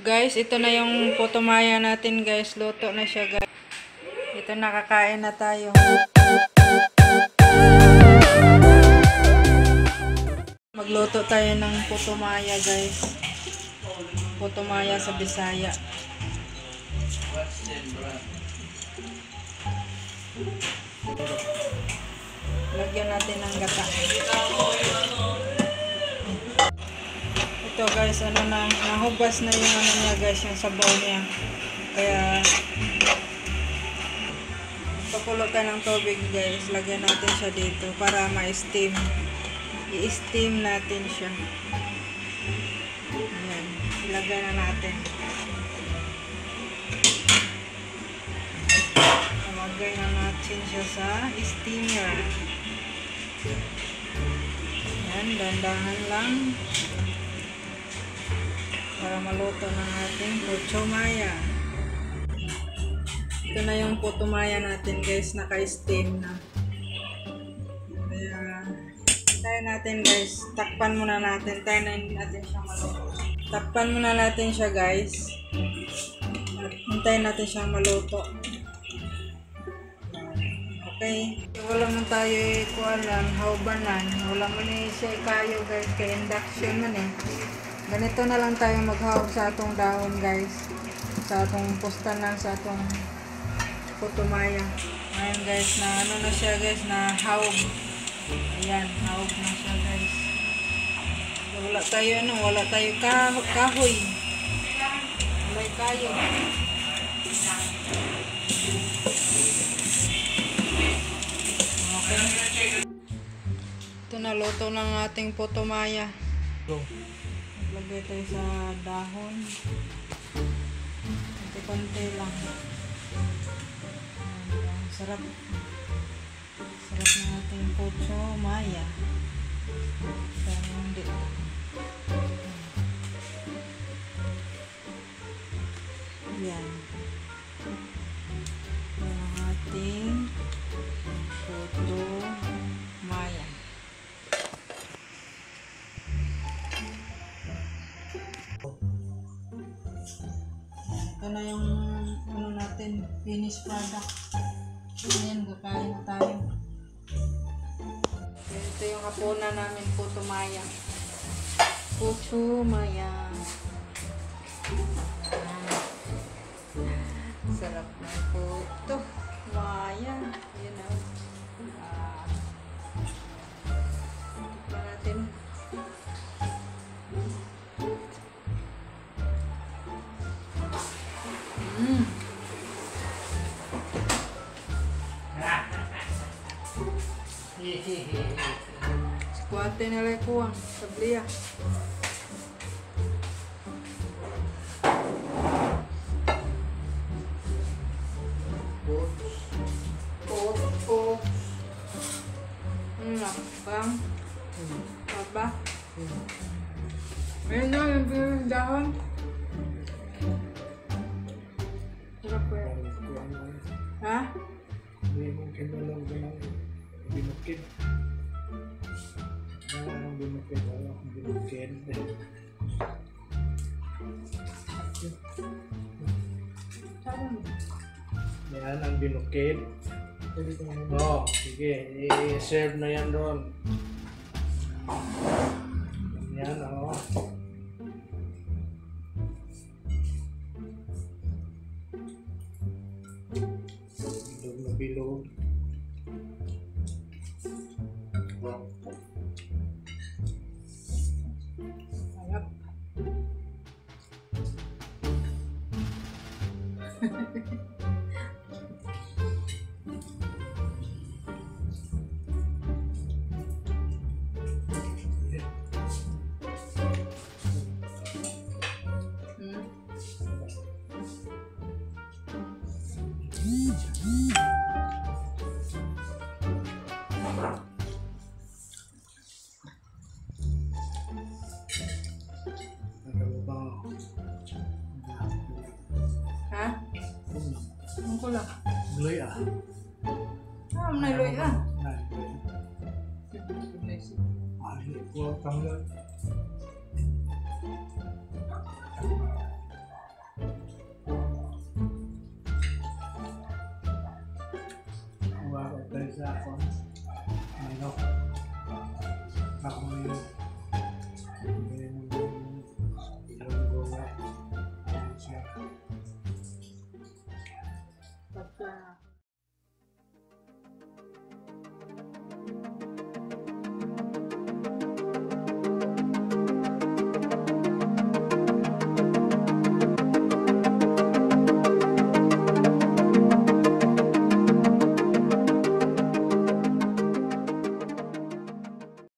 Guys, ito na yung putumaya natin guys. Luto na siya guys. Ito nakakain na tayo. Magluto tayo ng putumaya guys. Putumaya sa Bisaya. Lagyan natin ng gata. Ito guys, nahubas na yung niya guys, yung sabaw niya. Kaya pakulo ka ng tubig guys, lagyan natin siya dito para ma-steam. I-steam natin siya. Ayan, ilagay na natin. Ilagay na natin siya sa steamer. Ayan, dandahan lang para maluto ng ating putumaya. Ito na yung putumaya natin guys, naka-steam na. Kaya tayo natin guys, takpan muna natin, tayo natin siya maluto. Takpan muna natin siya guys, at hintayin natin siyang maluto. Okay, wala man tayo kualan, haubanan, wala man siya kayo guys, kay induction man eh. Ganito na lang tayo maghawag sa atong dahon guys, sa atong pustanan, sa atong putumaya. Ayan guys, na ano na siya guys, na hawag. Ayan, hawag na siya guys. Wala tayo wala tayo kahoy. Wala kayo. Okay. Ito na, luto ng ating putumaya. Lagay tayo sa dahon. Konti lang. Sarap. Sarap ng ating putumaya. Sana hindi. Yan. Yan ang ating putumaya. Ito na yung ano natin, finished product. Ayan, kakain na tayo. Ito yung hapunan namin, putumaya. Putumaya. Sarap ng putumaya. Ayan na. Tignan natin. Kuwate nila kuwang sabliya. Bang? Apa? Ayun na, yung pinong dahon. Sarap ko yan. Ha? Hindi mungkin mo lang binukid. Wala akong binukid. Wala akong binukid. Yan ang binukid. Oo, sige. I-serve na yan doon. Yan, oo. Bilog na bilog. Sarap. Ha? Ang kulak. Loy ah. Ah, nailoy ah. Huwag kang Ano? Ako yung ilonggo nga. Ayan siya. Pagka